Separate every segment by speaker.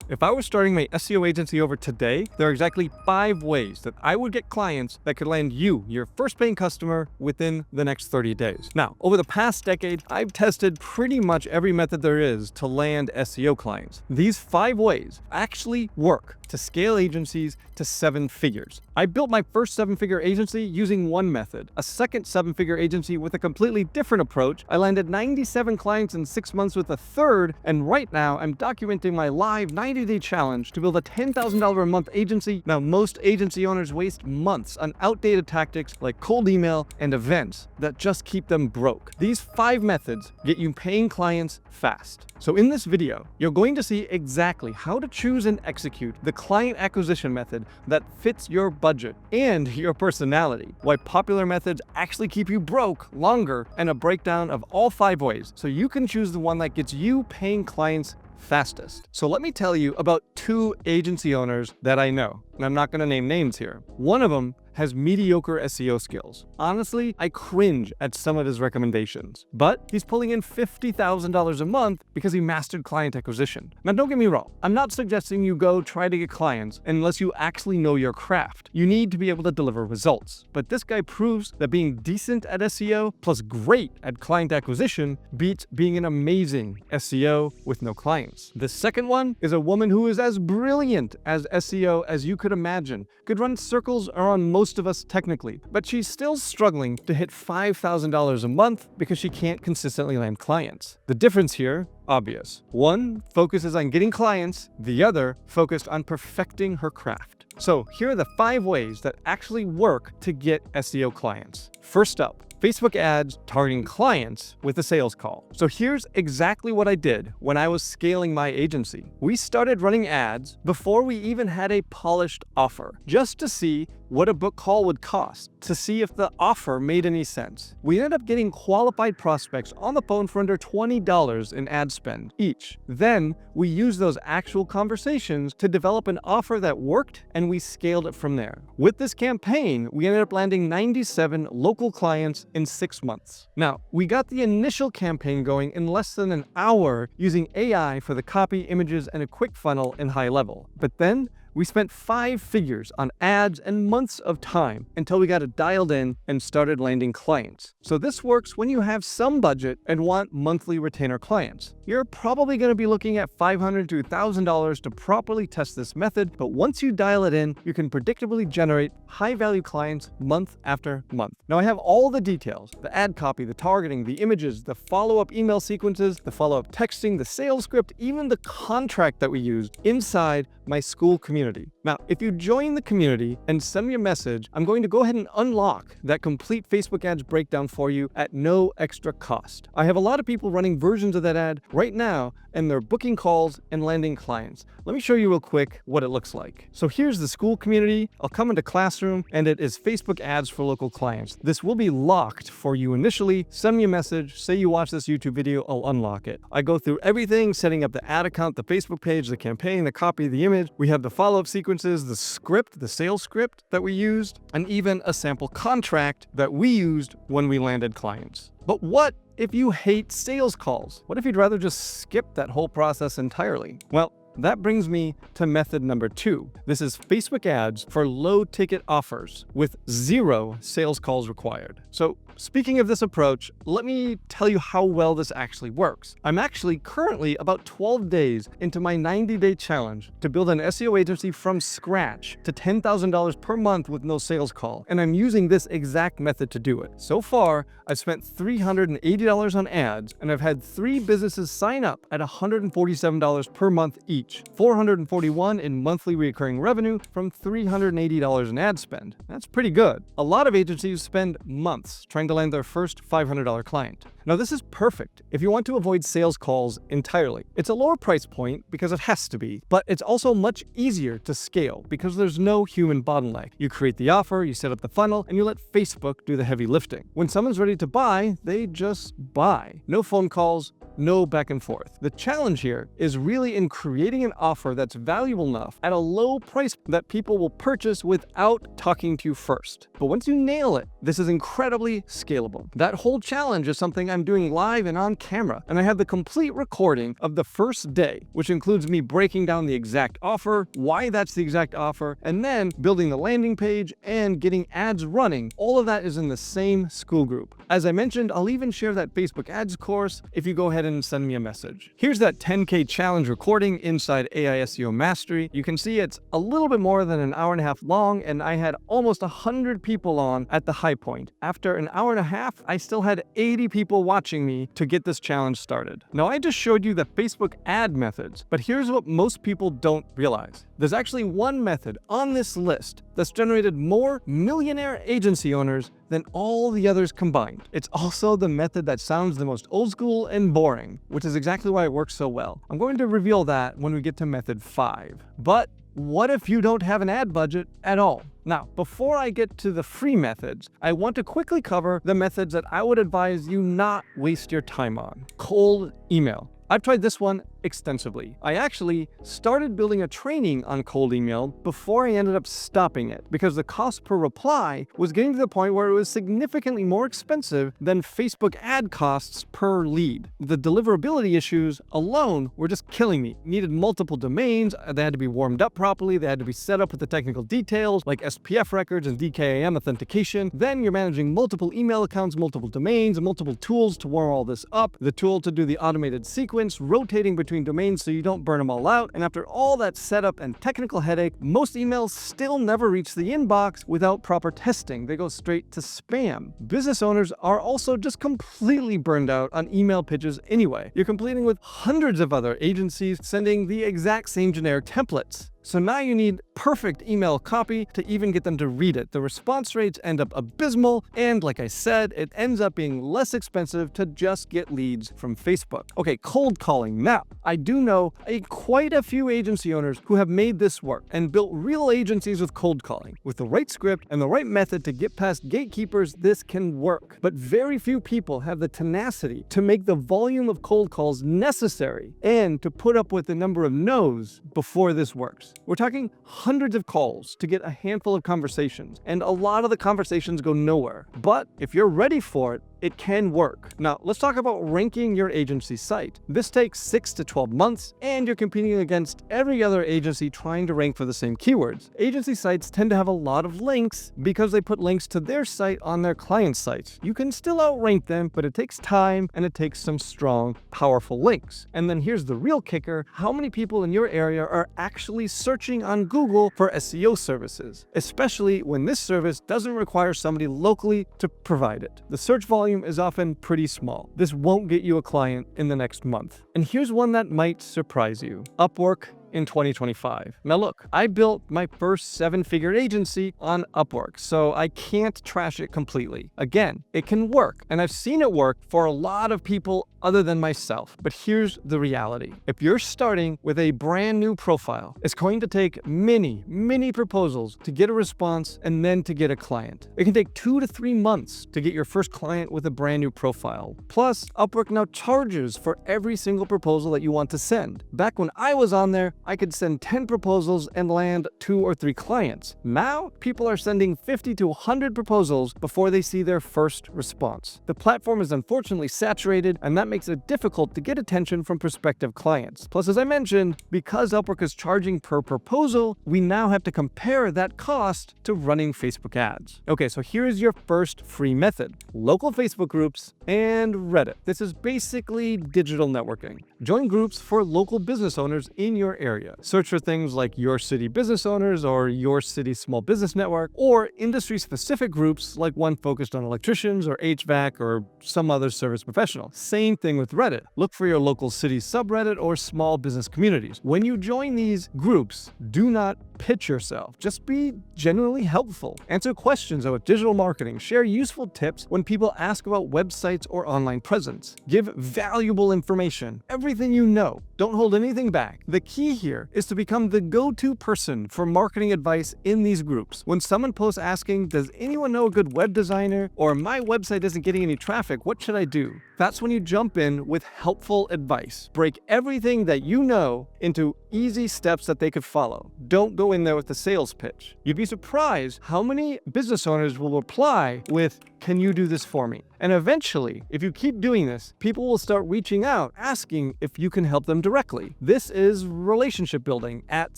Speaker 1: If I was starting my SEO agency over today, there are exactly 5 ways that I would get clients that could land you, your first paying customer, within the next 30 days. Now, over the past decade, I've tested pretty much every method there is to land SEO clients. These 5 ways actually work to scale agencies to 7 figures. I built my first 7-figure agency using one method, a second 7-figure agency with a completely different approach. I landed 97 clients in 6 months with a third, and right now I'm documenting my live 90-day challenge to build a $10,000 a month agency. Now, most agency owners waste months on outdated tactics like cold email and events that just keep them broke. These 5 methods get you paying clients fast. So in this video, you're going to see exactly how to choose and execute the client acquisition method that fits your budget and your personality, why popular methods actually keep you broke longer, and a breakdown of all 5 ways so you can choose the one that gets you paying clients fastest. So let me tell you about 2 agency owners that I know, and I'm not going to name names here. One of them has mediocre SEO skills. Honestly, I cringe at some of his recommendations, but he's pulling in $50,000 a month because he mastered client acquisition. Now, don't get me wrong. I'm not suggesting you go try to get clients unless you actually know your craft. You need to be able to deliver results. But this guy proves that being decent at SEO plus great at client acquisition beats being an amazing SEO with no clients. The second one is a woman who is as brilliant as SEO as you could imagine, could run circles around most of us technically, but she's still struggling to hit $5,000 a month because she can't consistently land clients. The difference here, obvious. One focuses on getting clients, the other focused on perfecting her craft. So here are the 5 ways that actually work to get SEO clients. First up, Facebook ads targeting clients with a sales call. So here's exactly what I did when I was scaling my agency. We started running ads before we even had a polished offer, just to see what a book call would cost, to see if the offer made any sense. We ended up getting qualified prospects on the phone for under $20 in ad spend each. Then we used those actual conversations to develop an offer that worked, and we scaled it from there. With this campaign, we ended up landing 97 local clients in 6 months. Now, we got the initial campaign going in less than an hour using AI for the copy, images, and a quick funnel in high level. But then we spent 5 figures on ads and months of time until we got it dialed in and started landing clients. So this works when you have some budget and want monthly retainer clients. You're probably going to be looking at $500 to $1,000 to properly test this method, but once you dial it in, you can predictably generate high-value clients month after month. Now, I have all the details, the ad copy, the targeting, the images, the follow-up email sequences, the follow-up texting, the sales script, even the contract that we used inside my school community. Now, if you join the community and send me a message, I'm going to go ahead and unlock that complete Facebook ads breakdown for you at no extra cost. I have a lot of people running versions of that ad right now, and they're booking calls and landing clients. Let me show you real quick what it looks like. So here's the school community. I'll come into Classroom, and it is Facebook ads for local clients. This will be locked for you initially. Send me a message, say you watch this YouTube video, I'll unlock it. I go through everything, setting up the ad account, the Facebook page, the campaign, the copy, the image. We have the follow-up sequences, the script, the sales script that we used, and even a sample contract that we used when we landed clients. But what if you hate sales calls? What if you'd rather just skip that whole process entirely? Well, that brings me to method number 2. This is Facebook ads for low-ticket offers with 0 sales calls required. So speaking of this approach, let me tell you how well this actually works. I'm actually currently about 12 days into my 90-day challenge to build an SEO agency from scratch to $10,000 per month with no sales call, and I'm using this exact method to do it. So far, I've spent $380 on ads, and I've had 3 businesses sign up at $147 per month each, $441 in monthly recurring revenue from $380 in ad spend. That's pretty good. A lot of agencies spend months trying to land their first $500 client. Now, this is perfect if you want to avoid sales calls entirely. It's a lower price point because it has to be, but it's also much easier to scale because there's no human bottleneck. You create the offer, you set up the funnel, and you let Facebook do the heavy lifting. When someone's ready to buy, they just buy. No phone calls, no back and forth. The challenge here is really in creating an offer that's valuable enough at a low price that people will purchase without talking to you first. But once you nail it, this is incredibly scalable. That whole challenge is something I'm doing live and on camera, and I have the complete recording of the first day, which includes me breaking down the exact offer, why that's the exact offer, and then building the landing page and getting ads running. All of that is in the same school group. As I mentioned, I'll even share that Facebook ads course if you go ahead and send me a message. Here's that 10K challenge recording inside AI SEO Mastery. You can see it's a little bit more than an hour and a half long, and I had almost 100 people on at the high point. After an hour and a half, I still had 80 people watching me to get this challenge started. Now, I just showed you the Facebook ad methods, but here's what most people don't realize. There's actually one method on this list that's generated more millionaire agency owners than all the others combined. It's also the method that sounds the most old school and boring, which is exactly why it works so well. I'm going to reveal that when we get to method 5. But what if you don't have an ad budget at all? Now, before I get to the free methods, I want to quickly cover the methods that I would advise you not waste your time on. Cold email. I've tried this one extensively. I actually started building a training on cold email before I ended up stopping it because the cost per reply was getting to the point where it was significantly more expensive than Facebook ad costs per lead. The deliverability issues alone were just killing me. Needed multiple domains, they had to be warmed up properly, they had to be set up with the technical details like SPF records and DKIM authentication. Then you're managing multiple email accounts, multiple domains, and multiple tools to warm all this up. The tool to do the automated sequence, rotating between domains so you don't burn them all out. And after all that setup and technical headache, most emails still never reach the inbox without proper testing. They go straight to spam. Business owners are also just completely burned out on email pitches anyway. You're competing with hundreds of other agencies sending the exact same generic templates. So now you need perfect email copy to even get them to read it. The response rates end up abysmal, and like I said, it ends up being less expensive to just get leads from Facebook. Okay, cold calling. Now, I do know quite a few agency owners who have made this work and built real agencies with cold calling. With the right script and the right method to get past gatekeepers, this can work. But very few people have the tenacity to make the volume of cold calls necessary and to put up with the number of no's before this works. We're talking hundreds of calls to get a handful of conversations, and a lot of the conversations go nowhere. But if you're ready for it, it can work. Now, let's talk about ranking your agency site. This takes 6 to 12 months, and you're competing against every other agency trying to rank for the same keywords. Agency sites tend to have a lot of links because they put links to their site on their client sites. You can still outrank them, but it takes time and it takes some strong, powerful links. And then here's the real kicker: how many people in your area are actually searching on Google for SEO services, especially when this service doesn't require somebody locally to provide it. The search volume is often pretty small. This won't get you a client in the next month. And here's one that might surprise you: Upwork in 2025. Now look, I built my first 7-figure agency on Upwork, so I can't trash it completely. Again, it can work, and I've seen it work for a lot of people other than myself. But here's the reality. If you're starting with a brand new profile, it's going to take many proposals to get a response and then to get a client. It can take 2 to 3 months to get your first client with a brand new profile. Plus, Upwork now charges for every single proposal that you want to send. Back when I was on there, I could send 10 proposals and land 2 or 3 clients. Now, people are sending 50 to 100 proposals before they see their first response. The platform is unfortunately saturated, and that makes it difficult to get attention from prospective clients. Plus, as I mentioned, because Upwork is charging per proposal, we now have to compare that cost to running Facebook ads. Okay, so here's your first free method: local Facebook groups and Reddit. This is basically digital networking. Join groups for local business owners in your area. Search for things like Your City Business Owners or Your City Small Business Network, or industry-specific groups like one focused on electricians or HVAC or some other service professional. Same thing with Reddit. Look for your local city subreddit or small business communities. When you join these groups, do not pitch yourself. Just be genuinely helpful. Answer questions about digital marketing. Share useful tips when people ask about websites or online presence. Give valuable information, everything you know. Don't hold anything back. The key here is to become the go-to person for marketing advice in these groups. When someone posts asking, does anyone know a good web designer? Or my website isn't getting any traffic, what should I do? That's when you jump in with helpful advice. Break everything that you know into easy steps that they could follow. Don't go in there with the sales pitch. You'd be surprised how many business owners will reply with, can you do this for me? And eventually, if you keep doing this, people will start reaching out, asking if you can help them directly. This is relationship building at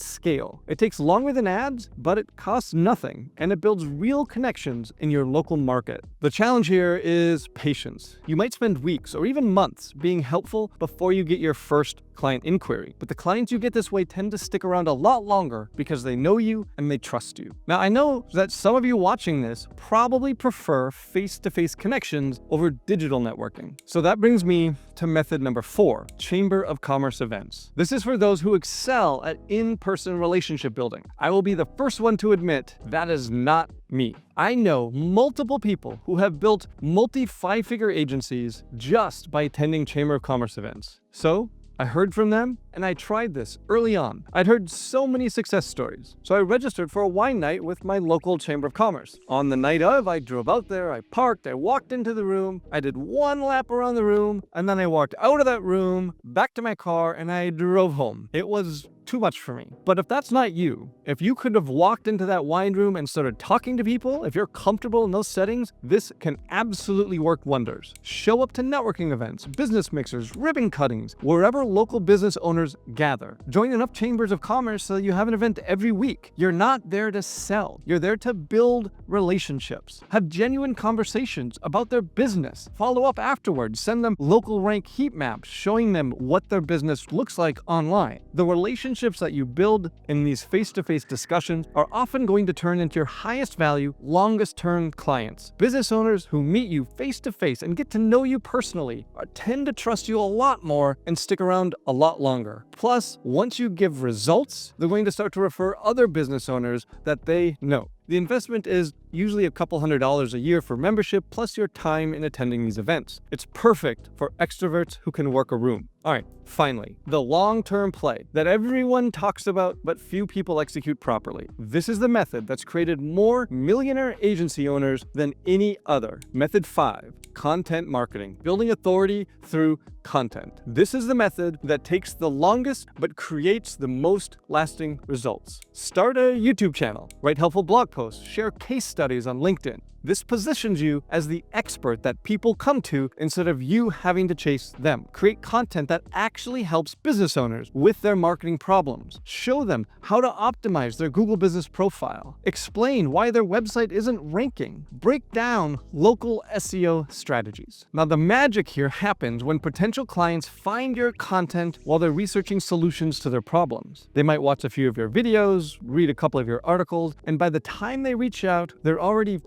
Speaker 1: scale. It takes longer than ads, but it costs nothing, and it builds real connections in your local market. The challenge here is patience. You might spend weeks or even months being helpful before you get your first client inquiry, but the clients you get this way tend to stick around a lot longer because they know you and they trust you. Now, I know that some of you watching this probably prefer face-to-face connections over digital networking. So that brings me to method number 4, Chamber of Commerce events. This is for those who excel at in-person relationship building. I will be the first one to admit that is not me. I know multiple people who have built multi-five-figure agencies just by attending Chamber of Commerce events. So I heard from them, and I tried this early on. I'd heard so many success stories, so I registered for a wine night with my local Chamber of Commerce. On the night of, I drove out there, I parked, I walked into the room, I did one lap around the room, and then I walked out of that room, back to my car, and I drove home. It was too much for me. But if that's not you, if you could have walked into that wine room and started talking to people, if you're comfortable in those settings, this can absolutely work wonders. Show up to networking events, business mixers, ribbon cuttings, wherever local business owners gather. Join enough chambers of commerce so that you have an event every week. You're not there to sell. You're there to build relationships. Have genuine conversations about their business. Follow up afterwards. Send them local rank heat maps showing them what their business looks like online. The relationships that you build in these face-to-face discussions are often going to turn into your highest value, longest-term clients. Business owners who meet you face-to-face and get to know you personally tend to trust you a lot more and stick around a lot longer. Plus, once you give results, they're going to start to refer other business owners that they know. The investment is usually a couple $100s a year for membership plus your time in attending these events. It's perfect for extroverts who can work a room. All right, finally, the long-term play that everyone talks about but few people execute properly. This is the method that's created more millionaire agency owners than any other. Method 5, content marketing, building authority through content. This is the method that takes the longest but creates the most lasting results. Start a YouTube channel, write helpful blog posts, share case studies on LinkedIn. This positions you as the expert that people come to instead of you having to chase them. Create content that actually helps business owners with their marketing problems. Show them how to optimize their Google business profile. Explain why their website isn't ranking. Break down local SEO strategies. Now, the magic here happens when potential clients find your content while they're researching solutions to their problems. They might watch a few of your videos, read a couple of your articles, and by the time they reach out, they're already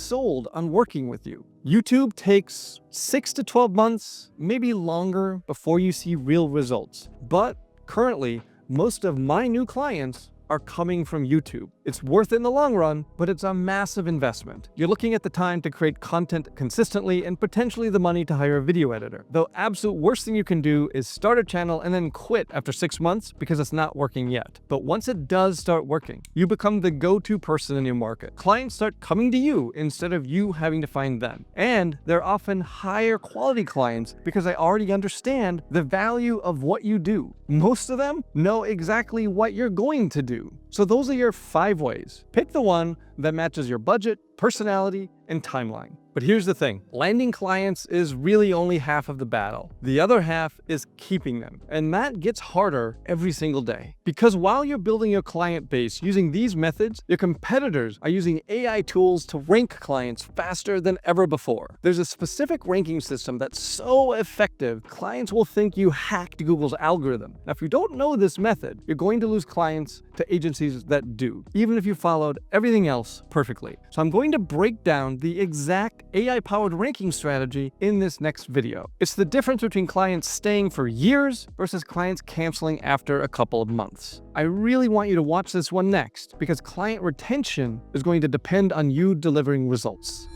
Speaker 1: sold on working with you. YouTube takes 6 to 12 months, maybe longer, before you see real results. But currently, most of my new clients are coming from YouTube. It's worth it in the long run, but it's a massive investment. You're looking at the time to create content consistently and potentially the money to hire a video editor. The absolute worst thing you can do is start a channel and then quit after 6 months because it's not working yet. But once it does start working, you become the go-to person in your market. Clients start coming to you instead of you having to find them. And they're often higher quality clients because they already understand the value of what you do. Most of them know exactly what you're going to do. So those are your 5 ways. Pick the one that matches your budget, personality, and timeline. But here's the thing, landing clients is really only half of the battle. The other half is keeping them, and that gets harder every single day. Because while you're building your client base using these methods, your competitors are using AI tools to rank clients faster than ever before. There's a specific ranking system that's so effective, clients will think you hacked Google's algorithm. Now, if you don't know this method, you're going to lose clients to agencies that do, even if you followed everything else perfectly. So I'm going to break down the exact AI-powered ranking strategy in this next video. It's the difference between clients staying for years versus clients canceling after a couple of months. I really want you to watch this one next because client retention is going to depend on you delivering results.